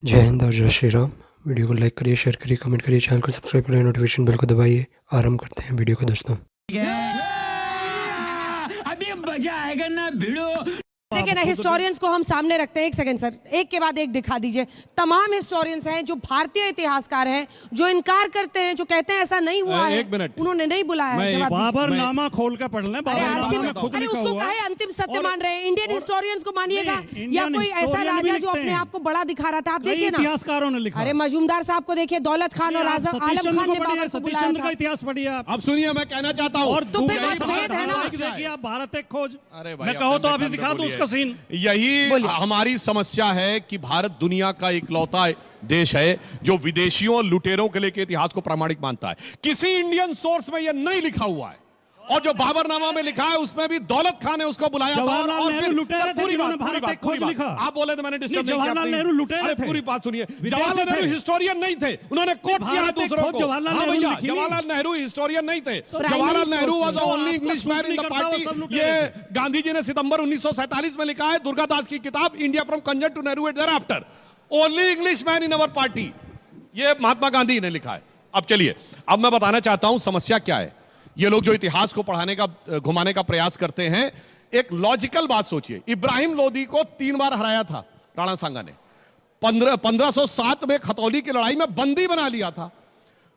जय हिंद और जय श्री राम। वीडियो को लाइक करिए, शेयर करिए, कमेंट करिए, चैनल को सब्सक्राइब करिए, नोटिफिकेशन बेल को दबाइए। आरंभ करते हैं वीडियो को दोस्तों। अभी मजा आएगा ना भिड़ो। देखिए ना, हिस्टोरियंस को हम सामने रखते हैं। एक सेकंड सर, एक के बाद एक दिखा दीजिए। तमाम हिस्टोरियंस हैं जो भारतीय इतिहासकार हैं, जो इनकार करते हैं, जो कहते हैं ऐसा नहीं हुआ है। एक मिनट, उन्होंने नहीं बुलाया है। जवाब बाबर नामा खोल कर पढ़ लें। अरे उसको कहे अंतिम सत्य मान रहे हैं। इंडियन हिस्टोरियंस को मानिएगा या कोई ऐसा राजा जो अपने आप को बड़ा दिखा रहा था। आप देखिए ना, इतिहासकारों ने लिखा। अरे मजूमदार साहब को देखिए, दौलत खान और आलम खान ने बाबर को बुलाया था। का इतिहास पढ़िए आप। अब सुनिए, मैं कहना चाहता हूँ, और तो फिर बस भेद है ना। देखिए आप भारत एक खोज, अरे भाई, मैं कहो तो अभी दिखा दूं उसका सीन। यही हमारी समस्या है कि भारत दुनिया का इकलौता देश है जो विदेशियों और लुटेरों के लिए के इतिहास को प्रामाणिक मानता है। किसी इंडियन सोर्स में यह नहीं लिखा हुआ है, और जो बाबरनामा में लिखा है उसमें भी दौलत खान ने उसको बुलाया था। और फिर पूरी बात आप बोले तो मैंने डिस्टर्ब नहीं किया। जवाहरलाल नेहरू लुटेरे थे। पूरी बात सुनिए, जवाहरलाल नेहरू हिस्टोरियन नहीं थे, उन्होंने कोट किया है दूसरों को। हाँ भैया, जवाहरलाल नेहरू हिस्टोरियन नहीं थे। Jawaharlal Nehru was the only English man in the party. ये गांधी जी ने सितंबर 1947 में लिखा है, दुर्गादास की किताब India from Curzon to Nehru at there after, only English man in our party. ये महात्मा गांधी ने लिखा है। अब चलिए, अब मैं बताना चाहता हूं समस्या क्या है। ये लोग जो इतिहास को पढ़ाने का, घुमाने का प्रयास करते हैं, एक लॉजिकल बात सोचिए। इब्राहिम लोदी को 3 बार हराया था राणा सांगा ने। 1507 में खतौली की लड़ाई में बंदी बना लिया था।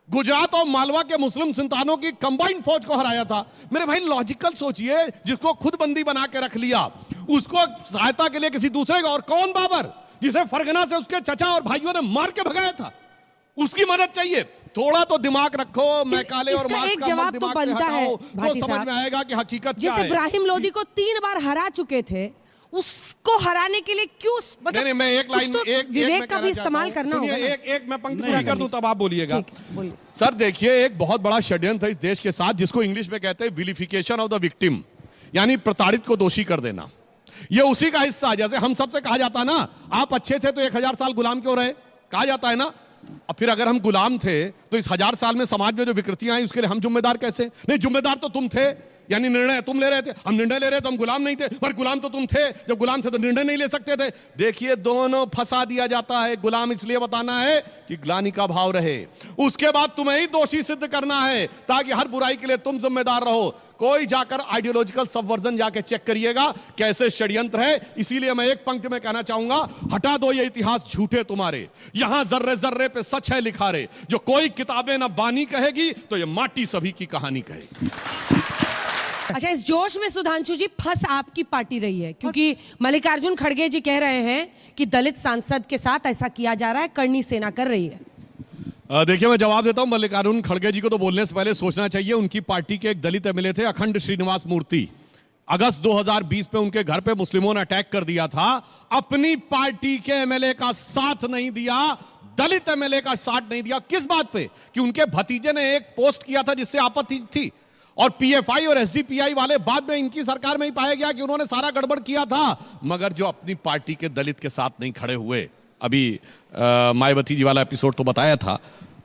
गुजरात और मालवा के मुस्लिम सुल्तानों की कंबाइंड फौज को हराया था। मेरे भाई लॉजिकल सोचिए, जिसको खुद बंदी बना के रख लिया, उसको सहायता के लिए किसी दूसरे का, और कौन बाबर, जिसे फरगना से उसके चचा और भाइयों ने मार के भगाया था, उसकी मदद चाहिए। थोड़ा तो दिमाग रखो। मैकाले और मार्क्स का जवाब तो बनता है, तो समझ में आएगा कि हकीकत क्या है। जिस इब्राहिम लोदी को 3 बार हरा चुके थे, उसको हराने के लिए क्यों, मतलब नहीं, मैं एक लाइन, एक विवेक का भी इस्तेमाल करना होगा। एक मैं पंक्ति पूरी कर दूं तब आप बोलिएगा। सर देखिए, एक बहुत बड़ा षड्यंत्र है इस देश के साथ, जिसको इंग्लिश में कहते हैं विलिफिकेशन ऑफ द विक्टिम, यानी प्रताड़ित को दोषी कर देना। ये उसी का हिस्सा है। जैसे हम सबसे कहा जाता है ना, आप अच्छे थे तो 1000 साल गुलाम क्यों रहे, कहा जाता है ना। अब फिर अगर हम गुलाम थे तो इस 1000 साल में समाज में जो विकृतियां आई उसके लिए हम जिम्मेदार कैसे? नहीं, जिम्मेदार तो तुम थे, यानी निर्णय तुम ले रहे थे। हम निर्णय ले रहे थे, हम गुलाम नहीं थे, पर गुलाम तो तुम थे। जब गुलाम थे तो निर्णय नहीं ले सकते थे। देखिए, दोनों फंसा दिया जाता है। गुलाम इसलिए बताना है कि ग्लानि का भाव रहे, उसके बाद तुम्हें ही दोषी सिद्ध करना है, ताकि हर बुराई के लिए तुम जिम्मेदार रहो। कोई जाकर आइडियोलॉजिकल सबवर्जन जाके चेक करिएगा कैसे षड्यंत्र है। इसीलिए मैं एक पंक्ति में कहना चाहूंगा, हटा दो ये इतिहास झूठे तुम्हारे, यहां जर्रे जर्रे पे सच है लिखा रे। जो कोई किताबें ना बानी कहेगी तो ये माटी सभी की कहानी कहेगी। अच्छा, इस जोश में सुधांशु जी फंस आपकी पार्टी रही है, क्योंकि मल्लिकार्जुन खड़गे जी कह रहे हैं कि दलित सांसद के साथ ऐसा किया जा रहा है, करनी सेना कर रही है। देखिए, मैं जवाब देता हूं। मल्लिकार्जुन खड़गे जी को तो बोलने से पहले सोचना चाहिए। उनकी पार्टी के एक दलित एमएलए थे, अखंड श्रीनिवास मूर्ति। अगस्त 2020 में उनके घर पे मुस्लिमों ने अटैक कर दिया था। अपनी पार्टी के एमएलए का साथ नहीं दिया, दलित एमएलए का साथ नहीं दिया। किस बात पे? कि उनके भतीजे ने एक पोस्ट किया था जिससे आपत्ति थी, और पीएफआई और एसडीपीआई वाले बाद में इनकी सरकार में ही पाया गया कि उन्होंने सारा गड़बड़ किया था। मगर जो अपनी पार्टी के दलित के साथ नहीं खड़े हुए, अभी मायावती जी वाला एपिसोड तो बताया था,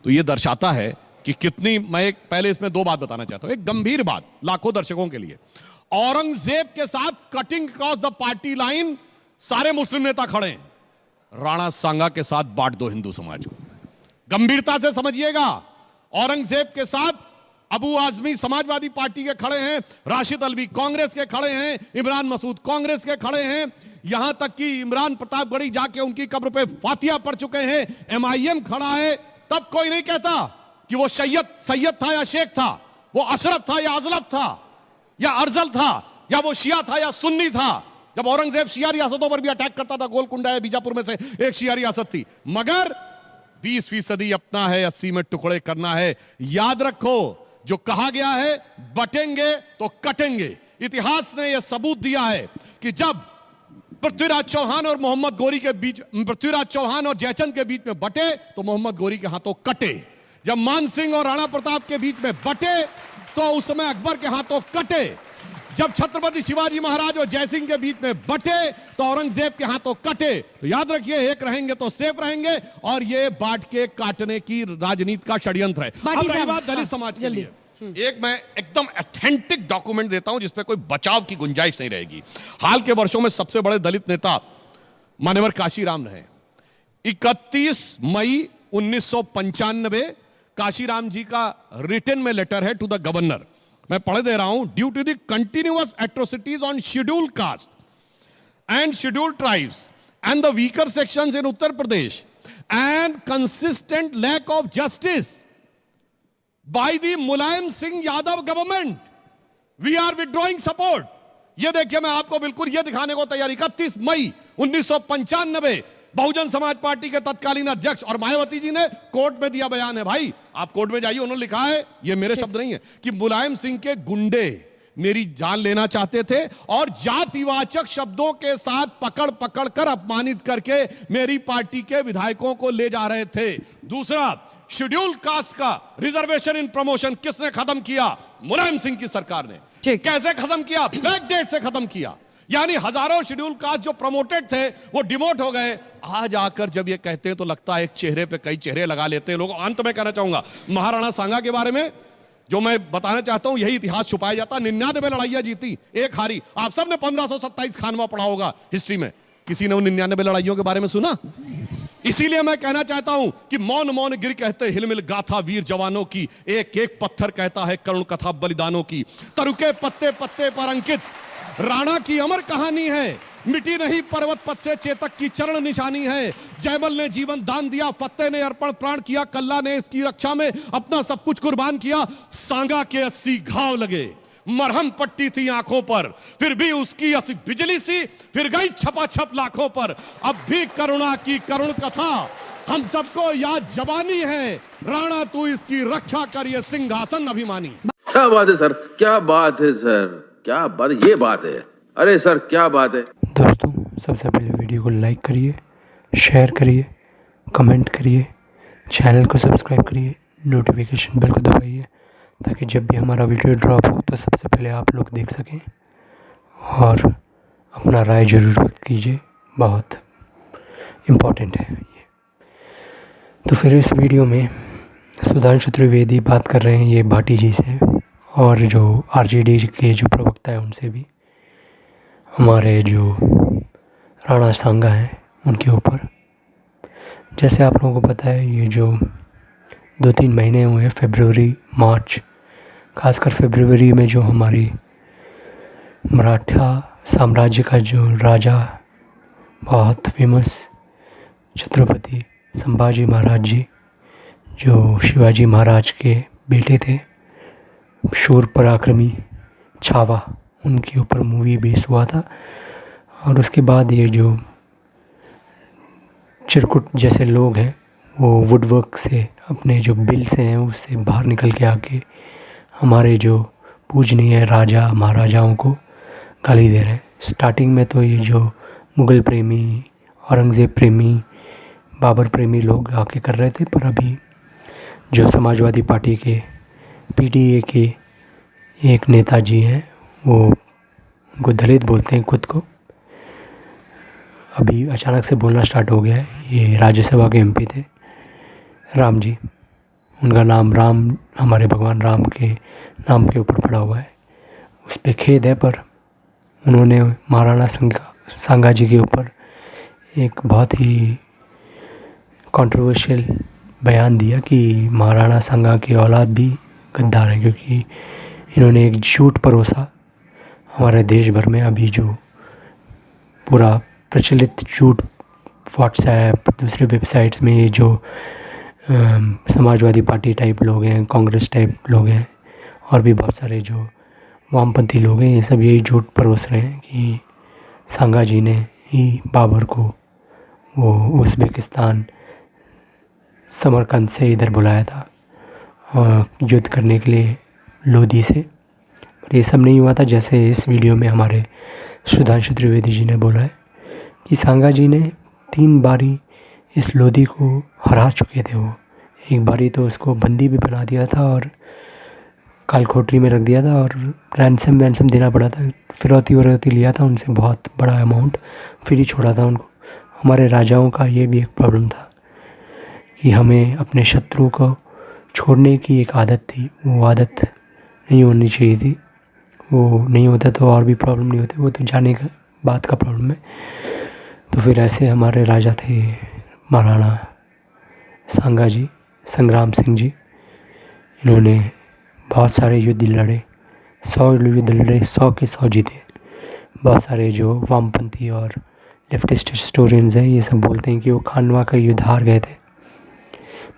तो ये दर्शाता है कि कितनी। मैं पहले इसमें 2 बात बताना चाहता हूं, एक गंभीर बात लाखों दर्शकों के लिए। औरंगजेब के साथ cutting cross the party line सारे मुस्लिम नेता खड़े हैं। राणा सांगा के साथ बांट दो हिंदू समाज को। गंभीरता से समझिएगा। औरंगजेब के साथ अबू आजमी समाजवादी पार्टी के खड़े हैं, राशिद अल्वी कांग्रेस के खड़े हैं, इमरान मसूद कांग्रेस के खड़े हैं, यहां तक कि इमरान प्रतापगढ़ी जाके उनकी कब्र पे फातिया पढ़ चुके हैं। एमआईएम खड़ा है। तब कोई नहीं कहता कि वो सैयद था या शेख था, वो अशरफ था या अजलफ था या अर्जल था, या वो शिया था या सुन्नी था। जब औरंगजेब शिया रियासतों पर भी अटैक करता था, गोलकुंडा या बीजापुर में से एक शिया रियासत थी, मगर 20% अपना है, 80 में टुकड़े करना है। याद रखो, जो कहा गया है, बटेंगे तो कटेंगे। इतिहास ने यह सबूत दिया है कि जब पृथ्वीराज चौहान और मोहम्मद गोरी के बीच, पृथ्वीराज चौहान और जयचंद के बीच में बटे तो मोहम्मद गोरी के हाथों कटे। जब मान सिंह और राणा प्रताप के बीच में बटे तो उस समय अकबर के हाथों कटे। जब छत्रपति शिवाजी महाराज और जयसिंह के बीच में बटे तो औरंगजेब के हाथों कटे। तो याद रखिए, एक रहेंगे तो सेफ रहेंगे, और ये बांट के काटने की राजनीति का षड्यंत्र है। अब रही बात दलित समाज के लिए, एक मैं एकदम ऑथेंटिक डॉक्यूमेंट देता हूं जिसपे कोई बचाव की गुंजाइश नहीं रहेगी। हाल के वर्षों में सबसे बड़े दलित नेता मान्यवर काशीराम रहे। 31 मई 1995 काशीराम जी का रिटन में लेटर है टू द गवर्नर, मैं पढ़ दे रहा हूं। Due to the continuous atrocities on schedule caste and scheduled tribes and the weaker sections in Uttar Pradesh and consistent lack of justice by the Mulayam Singh Yadav government, we are withdrawing support। ये देखिए, मैं आपको बिल्कुल ये दिखाने को तैयार, 31 मई 1995 Bahujan Samaj party के तत्कालीन अध्यक्ष और मायावती जी ने कोर्ट में दिया बयान है। भाई आप कोर्ट में जाइए, उन्होंने लिखा है, ये मेरे शब्द नहीं है, कि मुलायम सिंह के गुंडे मेरी जान लेना चाहते थे और जातिवाचक शब्दों के साथ पकड़ पकड़ कर अपमानित करके मेरी पार्टी के विधायकों को ले जा रहे थे। दूसरा, शेड्यूल कास्ट का रिजर्वेशन इन प्रमोशन किसने खत्म किया? मुलायम सिंह की सरकार ने। कैसे खत्म किया? बैक डेट से खत्म किया। यानी हजारों शेड्यूल कास्ट जो प्रमोटेड थे वो डिमोट हो गए। आज आकर जब ये कहते हैं तो लगता है एक चेहरे पे कई चेहरे लगा लेते हैं लोग। अंत में कहना चाहूंगा महाराणा सांगा के बारे में जो मैं बताना चाहता हूं, यही इतिहास छुपाया जाता। 99 लड़ाइयां जीती, एक हारी। आप सबने 1527 खानवा पढ़ा होगा हिस्ट्री में, किसी ने उन 99 लड़ाइयों के बारे में सुना? इसीलिए मैं कहना चाहता हूं कि मौन मौन गिर कहते हिलमिल गाथा वीर जवानों की, एक एक पत्थर कहता है करुण कथा बलिदानों की। तरुके पत्ते पत्ते पर अंकित राणा की अमर कहानी है, मिटी नहीं पर्वत पथ से चेतक की चरण निशानी है। जयमल ने जीवन दान दिया, फतेह ने अर्पण प्राण किया, कल्ला ने इसकी रक्षा में अपना सब कुछ कुर्बान किया। सांगा के 80 घाव लगे, मरहम पट्टी थी आंखों पर, फिर भी उसकी 80 बिजली सी फिर गई छपाछप लाखों पर। अब भी करुणा की करुण कथा हम सबको याद जवानी है, राणा तू इसकी रक्षा कर, ये सिंहासन अभिमानी। क्या बात है सर, क्या बात है सर, क्या बात, ये बात है। अरे सर क्या बात है। दोस्तों, सबसे पहले वीडियो को लाइक करिए, शेयर करिए, कमेंट करिए, चैनल को सब्सक्राइब करिए, नोटिफिकेशन बेल को दबाइए ताकि जब भी हमारा वीडियो ड्रॉप हो तो सबसे पहले आप लोग देख सकें। और अपना राय जरूर व्यक्त कीजिए, बहुत इम्पोर्टेंट है ये। तो फिर इस वीडियो में सुधांशु त्रिवेदी बात कर रहे हैं ये भाटी जी से, और जो आरजेडी के जो प्रवक्ता है उनसे भी, हमारे जो राणा सांगा हैं उनके ऊपर। जैसे आप लोगों को पता है, ये जो 2-3 महीने हुए, फरवरी मार्च, खासकर फरवरी में जो हमारी मराठा साम्राज्य का जो राजा, बहुत फेमस छत्रपति संभाजी महाराज जी, जो शिवाजी महाराज के बेटे थे, शूर पराक्रमी छावा, उनके ऊपर मूवी बेस हुआ था। और उसके बाद ये जो चिरकुट जैसे लोग हैं वो वुडवर्क से, अपने जो बिल से हैं उससे बाहर निकल के आके हमारे जो पूजनीय राजा महाराजाओं को गाली दे रहे हैं। स्टार्टिंग में तो ये जो मुग़ल प्रेमी, औरंगज़ेब प्रेमी, बाबर प्रेमी लोग आके कर रहे थे, पर अभी जो समाजवादी पार्टी के पीटीए के एक नेताजी हैं, वो उनको दलित बोलते हैं खुद को, अभी अचानक से बोलना स्टार्ट हो गया है। ये राज्यसभा के एमपी थे, राम जी, उनका नाम राम हमारे भगवान राम के नाम के ऊपर पड़ा हुआ है। उस पर खेद है, पर उन्होंने महाराणा सांगा जी के ऊपर एक बहुत ही कंट्रोवर्शियल बयान दिया कि महाराणा सांगा की औलाद भी गद्दार है, क्योंकि इन्होंने एक झूठ परोसा हमारे देश भर में। अभी जो पूरा प्रचलित झूठ व्हाट्सएप, दूसरे वेबसाइट्स में, ये जो समाजवादी पार्टी टाइप लोग हैं, कांग्रेस टाइप लोग हैं, और भी बहुत सारे जो वामपंथी लोग हैं, ये सब यही झूठ परोस रहे हैं कि सांगा जी ने ही बाबर को वो उज़्बेकिस्तान समरकंद से इधर बुलाया था युद्ध करने के लिए लोधी से। पर ये सब नहीं हुआ था, जैसे इस वीडियो में हमारे सुधांशु त्रिवेदी जी ने बोला है कि सांगा जी ने 3 बारी इस लोधी को हरा चुके थे। वो एक बारी तो उसको बंदी भी बना दिया था और कालकोठरी में रख दिया था, और रैंसम देना पड़ा था, फिरौती लिया था उनसे बहुत बड़ा अमाउंट, फिर ही छोड़ा था उनको। हमारे राजाओं का ये भी एक प्रॉब्लम था कि हमें अपने शत्रु को छोड़ने की एक आदत थी, वो आदत नहीं होनी चाहिए थी। वो नहीं होता तो और भी प्रॉब्लम नहीं होते, वो तो जाने का बात का प्रॉब्लम है। तो फिर ऐसे हमारे राजा थे महाराणा सांगा जी, संग्राम सिंह जी, इन्होंने बहुत सारे युद्ध लड़े, 100 युद्ध लड़े, 100 के 100 जीते। बहुत सारे जो वामपंथी और लेफ्टिस्ट हिस्टोरियंस हैं ये सब बोलते हैं कि वो खानवा का युद्ध हार गए थे।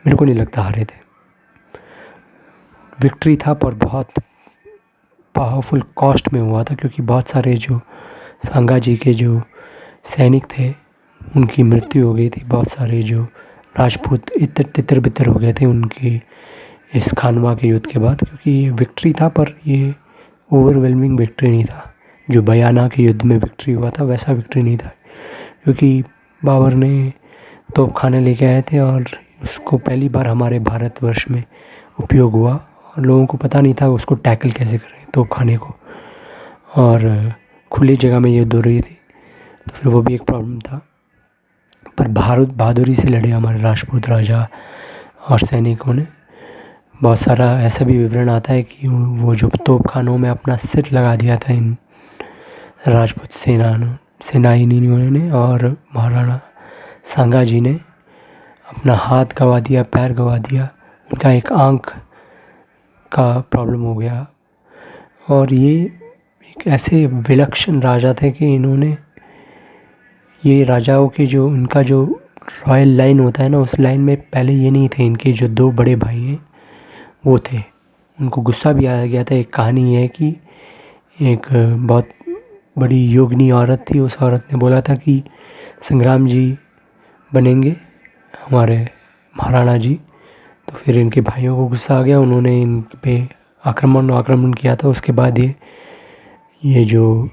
मेरे को नहीं लगता हारे थे, विक्ट्री था पर बहुत पावरफुल कॉस्ट में हुआ था, क्योंकि बहुत सारे जो सांगा जी के जो सैनिक थे उनकी मृत्यु हो गई थी। बहुत सारे जो राजपूत इतर तितर बितर हो गए थे उनकी इस खानवा के युद्ध के बाद, क्योंकि ये विक्ट्री था पर ये ओवरवेलमिंग विक्ट्री नहीं था। जो बयाना के युद्ध में विक्ट्री हुआ था वैसा विक्ट्री नहीं था, क्योंकि बाबर ने तोपखाने लेके आए थे और उसको पहली बार हमारे भारतवर्ष में उपयोग हुआ और लोगों को पता नहीं था उसको टैकल कैसे करें तोपखाने को, और खुली जगह में युद्ध हो रही थी तो फिर वो भी एक प्रॉब्लम था। पर बहादुरी से लड़े हमारे राजपूत राजा और सैनिकों ने। बहुत सारा ऐसा भी विवरण आता है कि वो जो तोपखानों में अपना सिर लगा दिया था इन राजपूत सेनानियों ने, और महाराणा सांगा जी ने अपना हाथ गंवा दिया, पैर गंवा दिया, उनका एक आंख का प्रॉब्लम हो गया। और ये एक ऐसे विलक्षण राजा थे कि इन्होंने ये राजाओं के जो उनका जो रॉयल लाइन होता है ना, उस लाइन में पहले ये नहीं थे। इनके जो 2 बड़े भाई हैं वो थे, उनको गुस्सा भी आ गया था। एक कहानी है कि एक बहुत बड़ी योगिनी औरत थी, उस औरत ने बोला था कि संग्राम जी बनेंगे हमारे महाराणा जी, तो फिर इनके भाइयों को गुस्सा आ गया, उन्होंने इन पे आक्रमण किया था। उसके बाद ये जो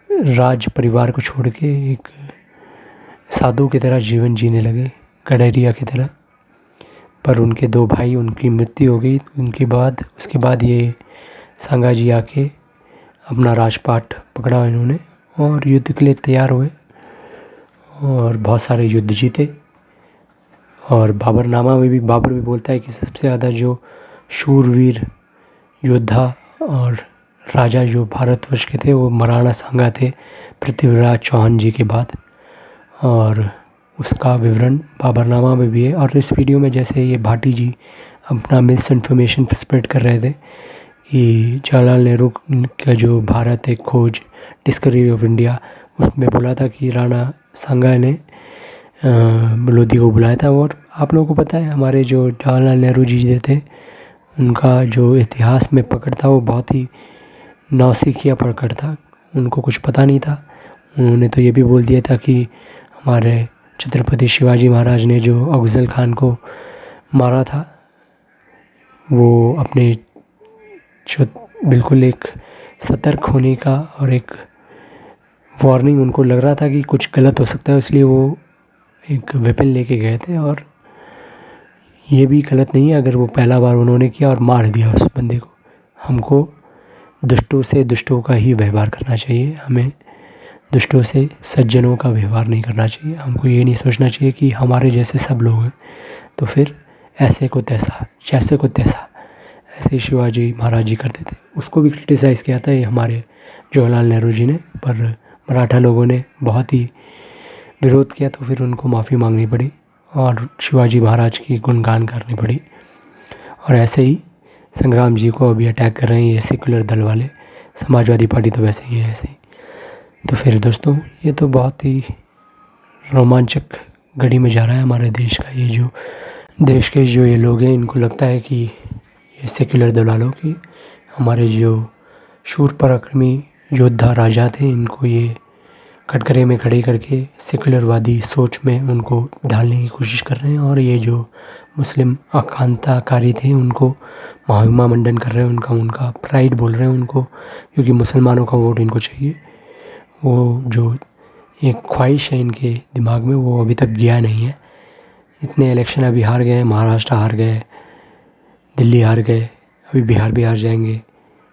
राज परिवार को छोड़ के एक साधु की तरह जीवन जीने लगे, गडरिया की तरह। पर उनके 2 भाई, उनकी मृत्यु हो गई। उसके बाद ये सांगा जी आके अपना राजपाट पकड़ा इन्होंने और युद्ध के लिए तैयार हुए और बहुत सारे युद्ध जीते। और बाबरनामा में भी बाबर भी बोलता है कि सबसे ज़्यादा जो शूरवीर योद्धा और राजा जो भारतवर्ष के थे वो महाराणा सांगा थे, पृथ्वीराज चौहान जी के बाद। और उसका विवरण बाबरनामा में भी है। और इस वीडियो में जैसे ये भाटी जी अपना मिस इन्फॉर्मेशन स्प्रेड कर रहे थे कि जवाहरलाल नेहरू का जो भारत एक खोज डिस्कवरी ऑफ इंडिया, उसमें बोला था कि राणा सांगा ने लोधी को बुलाया था। और आप लोगों को पता है हमारे जो जवाहरलाल नेहरू जी थे उनका जो इतिहास में पकड़ था वो बहुत ही नौसिखिया पकड़ था, उनको कुछ पता नहीं था। उन्होंने तो ये भी बोल दिया था कि हमारे छत्रपति शिवाजी महाराज ने जो अफजल खान को मारा था वो अपने जो बिल्कुल एक सतर्क होने का और एक वार्निंग, उनको लग रहा था कि कुछ गलत हो सकता है, इसलिए वो एक वेपन लेके गए थे। और ये भी गलत नहीं है अगर वो पहला बार उन्होंने किया और मार दिया उस बंदे को। हमको दुष्टों से दुष्टों का ही व्यवहार करना चाहिए, हमें दुष्टों से सज्जनों का व्यवहार नहीं करना चाहिए। हमको ये नहीं सोचना चाहिए कि हमारे जैसे सब लोग हैं तो फिर ऐसे को तैसा, जैसे को तैसा, ऐसे ही शिवाजी महाराज जी करते थे। उसको भी क्रिटिसाइज़ किया था ये हमारे जवाहरलाल नेहरू जी ने, पर मराठा लोगों ने बहुत ही विरोध किया तो फिर उनको माफ़ी मांगनी पड़ी और शिवाजी महाराज की गुणगान करनी पड़ी। और ऐसे ही संग्राम जी को अभी अटैक कर रहे हैं ये सेकुलर दल वाले, समाजवादी पार्टी तो वैसे ही है ऐसे ही। तो फिर दोस्तों ये तो बहुत ही रोमांचक घड़ी में जा रहा है हमारे देश का। ये जो देश के जो ये लोग हैं इनको लगता है कि ये सेकुलर दल वालों की हमारे जो शूर पराक्रमी योद्धा राजा थे इनको ये कटघरे में खड़े करके सेकुलरवादी सोच में उनको ढालने की कोशिश कर रहे हैं। और ये जो मुस्लिम आकांक्षाकारी थे उनको महिमा मंडन कर रहे हैं, उनका प्राइड बोल रहे हैं उनको, क्योंकि मुसलमानों का वोट इनको चाहिए। वो जो एक ख्वाहिश है इनके दिमाग में वो अभी तक गया नहीं है। इतने इलेक्शन अभी हार गए, महाराष्ट्र हार गए, दिल्ली हार गए, अभी बिहार भी हार जाएंगे,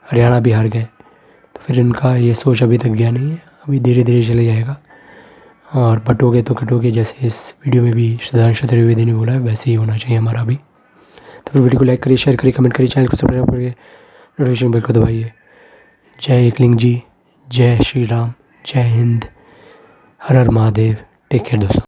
हरियाणा भी हार गए, तो फिर इनका ये सोच अभी तक गया नहीं है, अभी धीरे धीरे चले जाएगा। और बटोगे तो कटोगे, जैसे इस वीडियो में भी सुधांशु त्रिवेदी ने बोला है वैसे ही होना चाहिए हमारा भी। तो फिर वीडियो को लाइक करिए, शेयर करिए, कमेंट करिए, चैनल को सब्सक्राइब करिए, नोटिफिकेशन बेल को दबाइए। जय एकलिंग जी, जय श्री राम, जय हिंद, हर हर महादेव। टेक केयर दोस्तों।